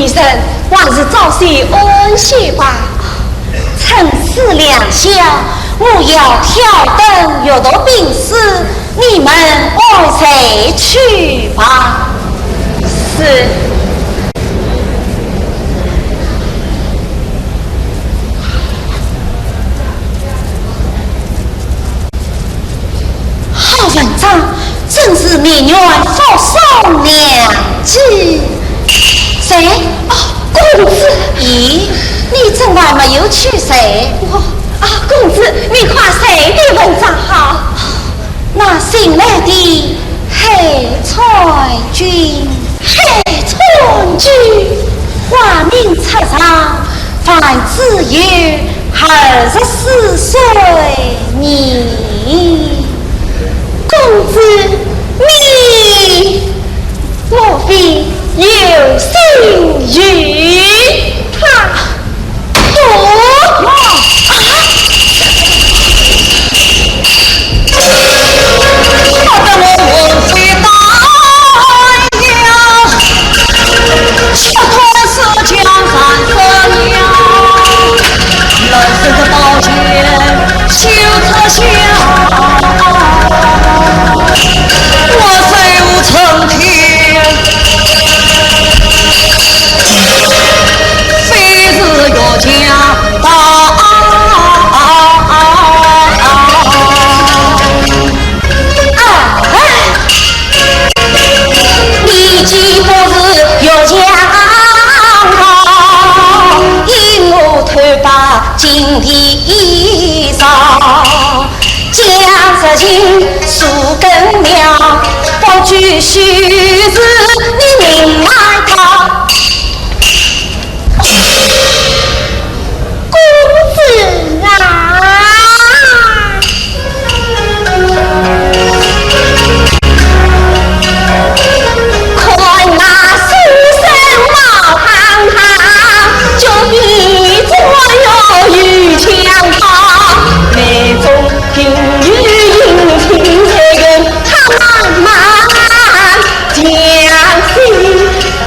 女神，还是早些安息吧。趁势两宵，我要挑灯阅读病史，你们爱谁去吧。是。好文章，正是名媛附送良机。谁？哦，公子。咦，你怎还没有去谁？公子，你看谁的文章好？那新来的黑川君。黑川君，花名册上凡只有24岁你。公子，你莫非有心于他？金衣裳，将这情树根苗，不拘虚实，你明白他。公子啊，看那书生冒堂堂，就比左右与强旁，眉中平语阴晴这个他慢将心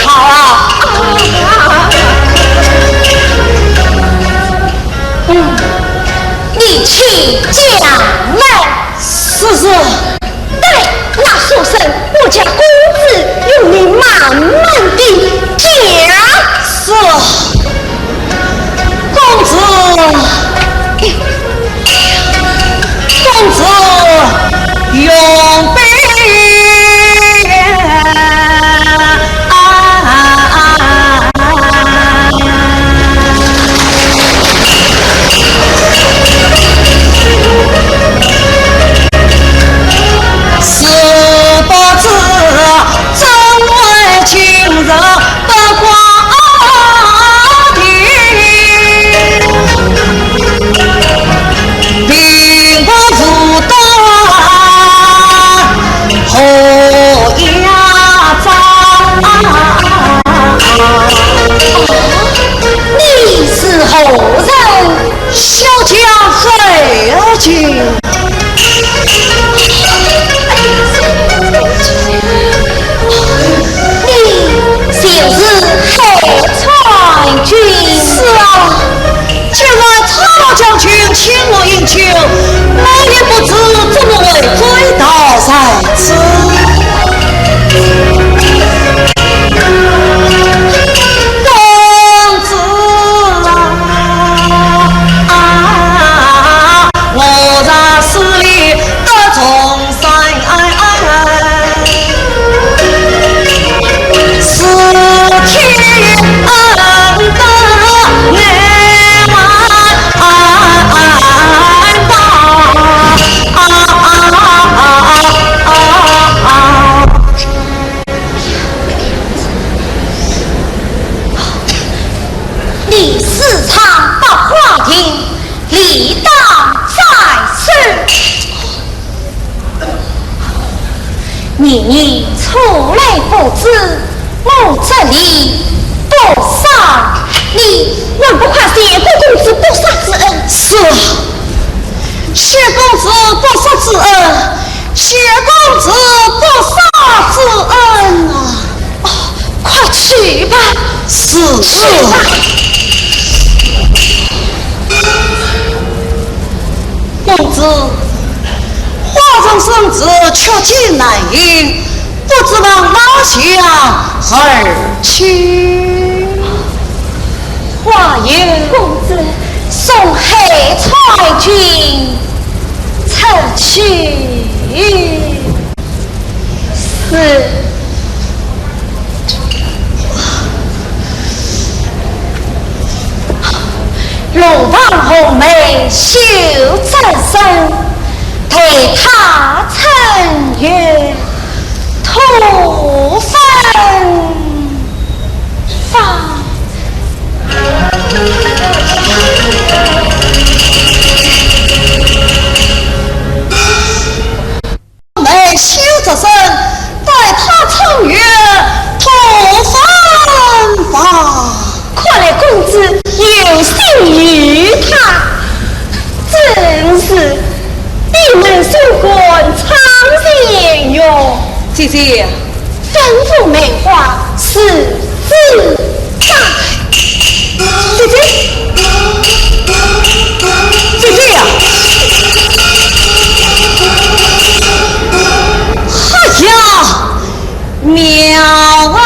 靠。你去将来。是。对，那书生我家公子用你慢慢地讲。是。公子，用兵。你是何人？小将费儿君。你就是黑川君。是啊，既然曹将军请我饮酒，我也不知怎么为追悼在此。你出来不知，我这里不杀你，我不怕谢公子不杀之恩。是，谢公子不杀之恩，谢公子不杀之恩啊！快去吧。是。此。公子，华中圣旨却进难迎，不知往哪乡而去？话言公子送黑彩军出去。是。龙王红梅秀正身，陪他乘月土分房。梅秀正身，带他乘月土分房。看来公子有心于他，真是闭门收官长见哟。姐姐，吩咐梅花是自在。姐姐，姐姐呀！哎呀，妙啊！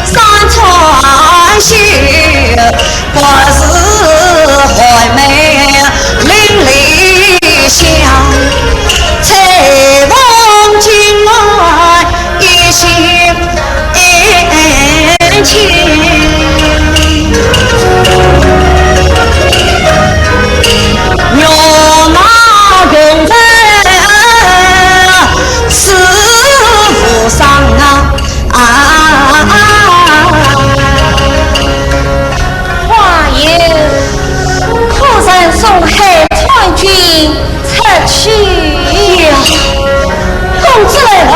山川秀，果是怀美邻里乡，采望境外一心情。牛马共在师傅上话言可曾送黑彩军出去呀？公子来了，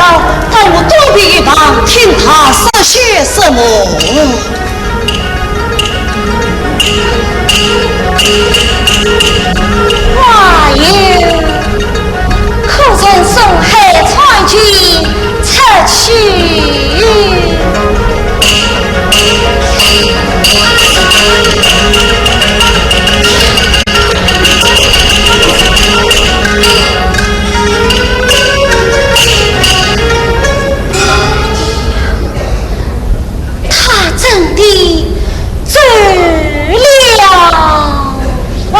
待我躲避一旁，听他说些什么。话言可曾送黑彩军出去？他真的走了啊！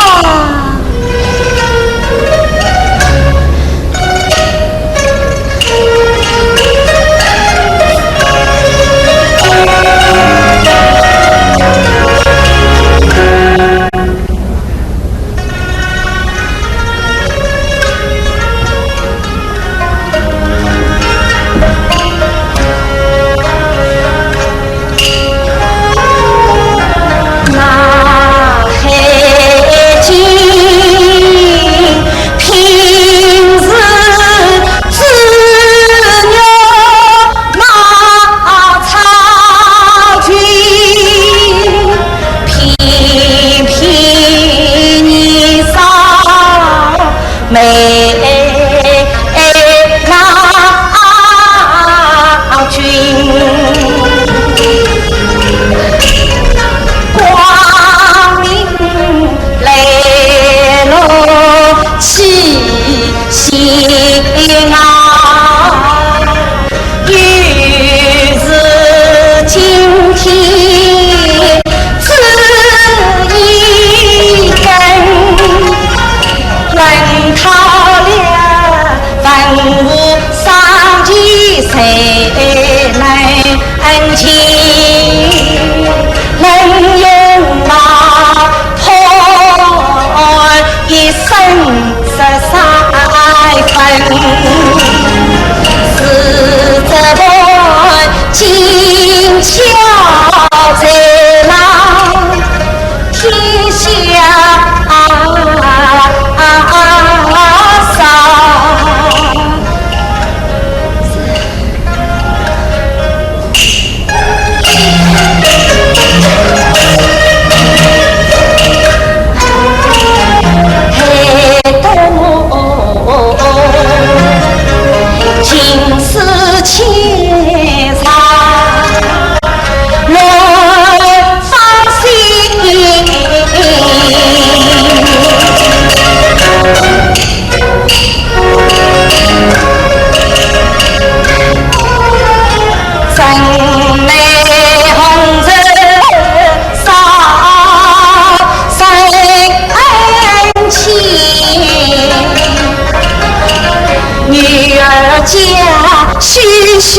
细细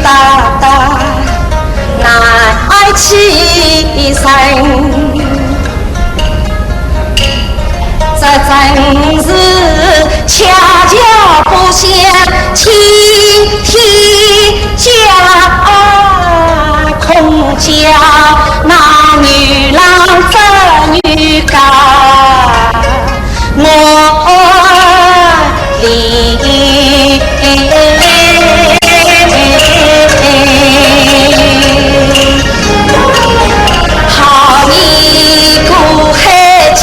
哒哒来起身，这真是恰巧不相亲天家空叫那女郎这女家我离好一股黑金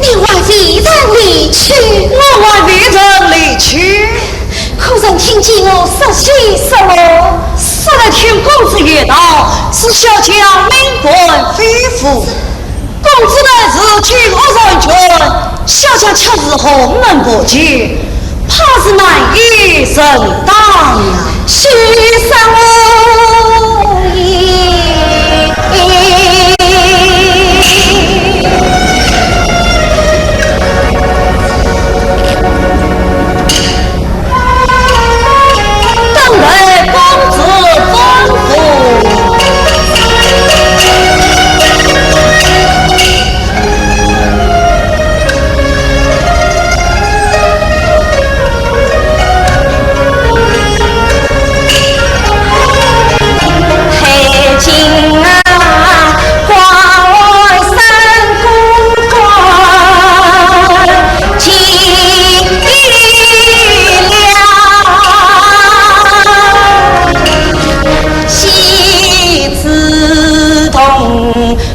你为为人离去，我为人离去，可曾听见我说喜说乐？是来听公子言道，是小将名官非妇。公子乃是举恶人君，小将却是鸿门不绝，怕是难以承担呀。许三无言。等待公子吩咐。黑金啊，挂外三公关，进西自动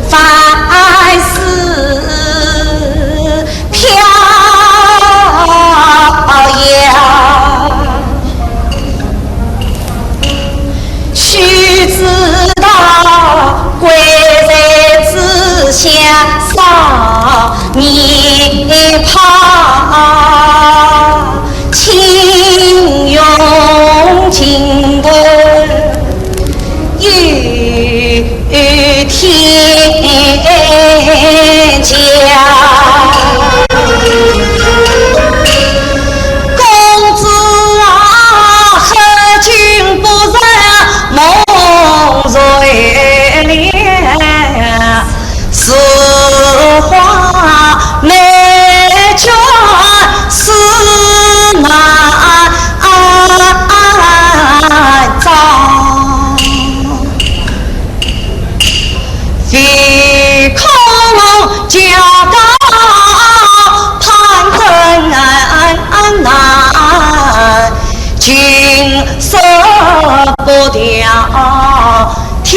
凡事飘摇，须知道贵在之下少年怕，情用情的与天家。公子啊，何君不忍梦瑞莲，是话美眷是难遭，非恐家高攀登难，君舍不掉天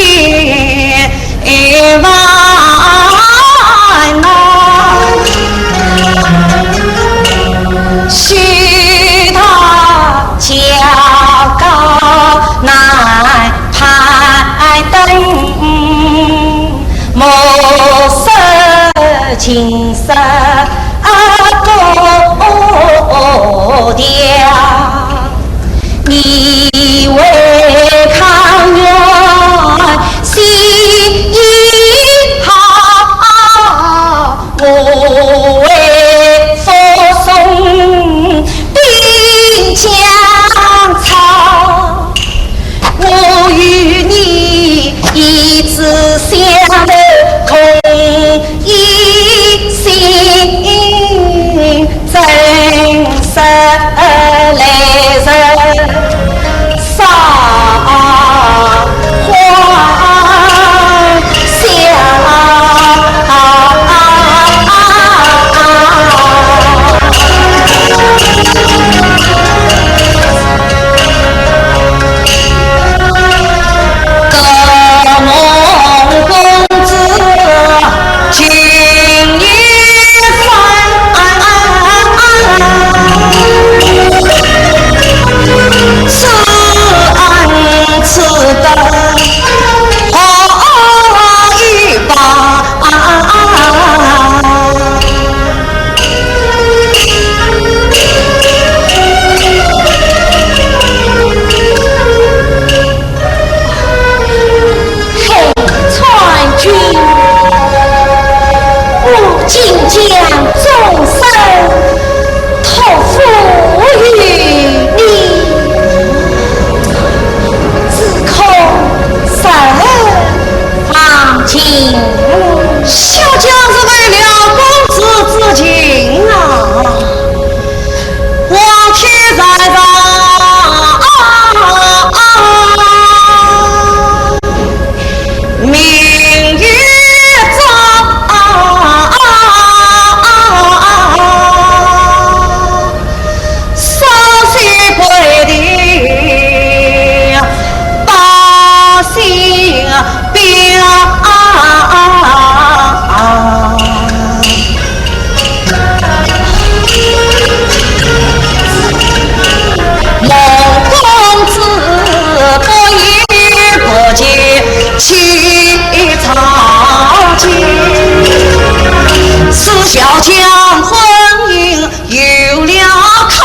外难，须他较高难攀登，莫失青色高调。你为康元心好，我为扶送兵将草。我与你一直相得同一心，真实来人撒欢笑。各梦归。情？小将是为了公子之情啊，我去在上明月朝，sau西归的百姓表。小将婚姻有了靠，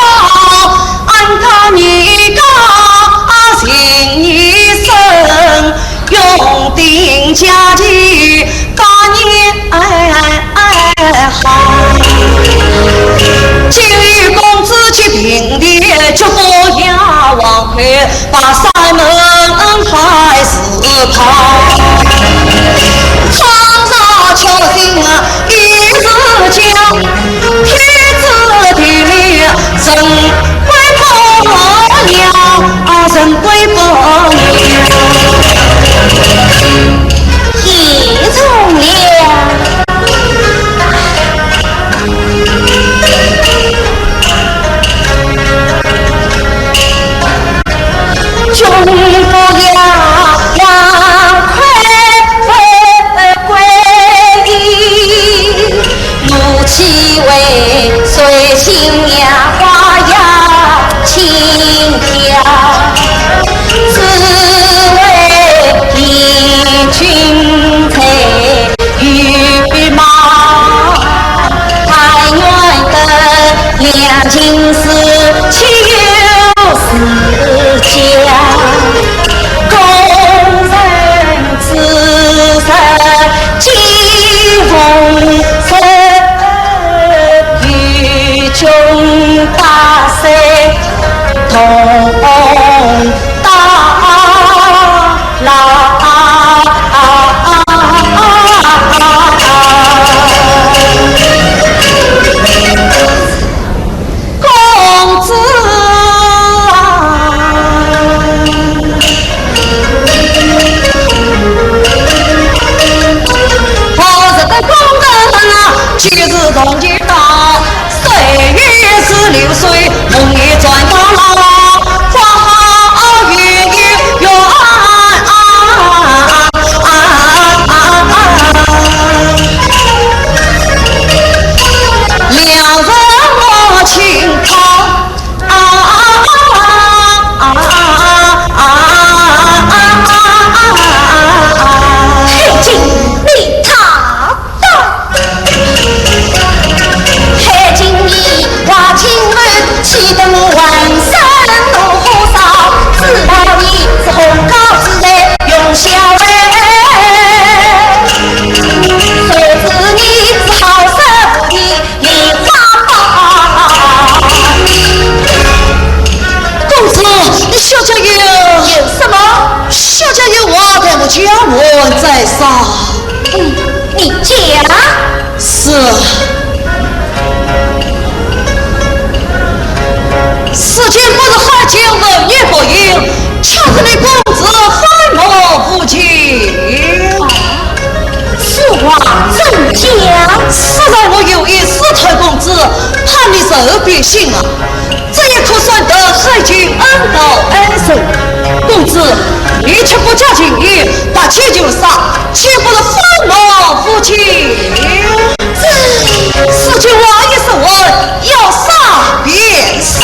安他你高兴一生，永定家计把你好。今日公子去平地，就不要往回把山门还是逃。苍上秋心一日江，天子地里人归伯娘，人归伯娘。一从良，终不要让归依，怒气为随心呀，花呀轻飘，只为一群才羽毛，太远的两情是岂有是家，工人自身几风尘，与穷大水同到老。公子我日的工人就是同知道，岁月是流水，梦也转到老，花月圆两人我情靠黑金你他到，黑金你花青儿，气得万山怒火烧，只道你是红高之人用小人，谁知你是好色无义梨花宝。公子，你小家有什么？小家有话对我讲，我在上。你讲。是，事情不是海情文也不应，恰是你公子反目不敬。此话怎讲？实在我有意师太公子，盼你受别信啊！这也可算得海君恩道恩深。公子，你却不讲情义，把钱就杀，岂不是反目不敬？事情我也是问，要杀便杀。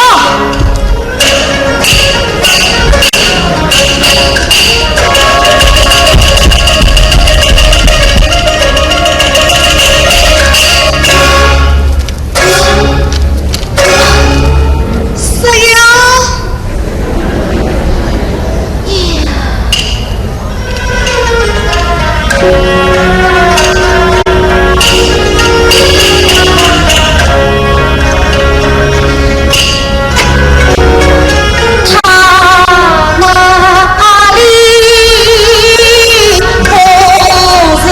他哪里不是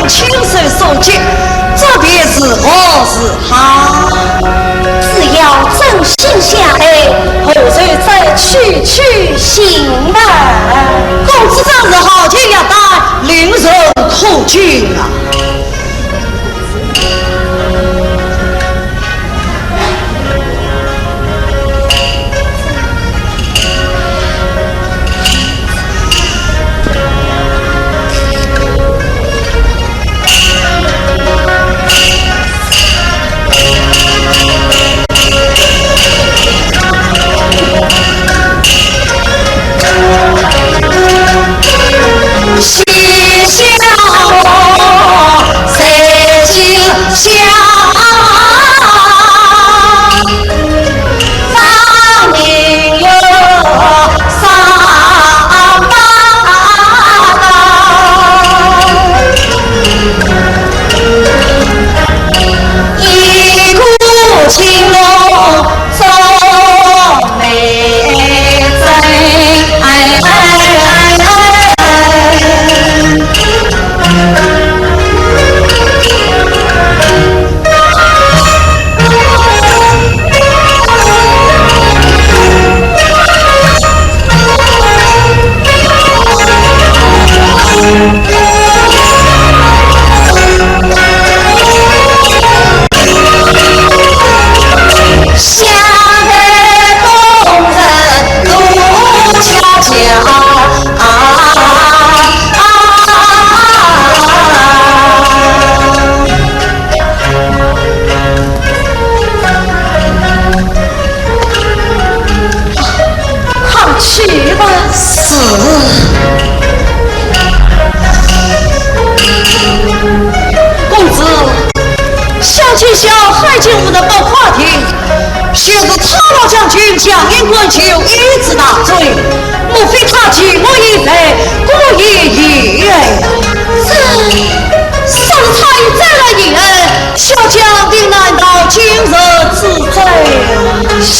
将亲手所及，这便是何事好？只要真心下来，后日再区区行吧。公子真是好情一代，令人可敬啊！将因官求一字大罪，莫非他欺我一辈，故意意恩？是他已再来一恩，小将定难道今日之罪？是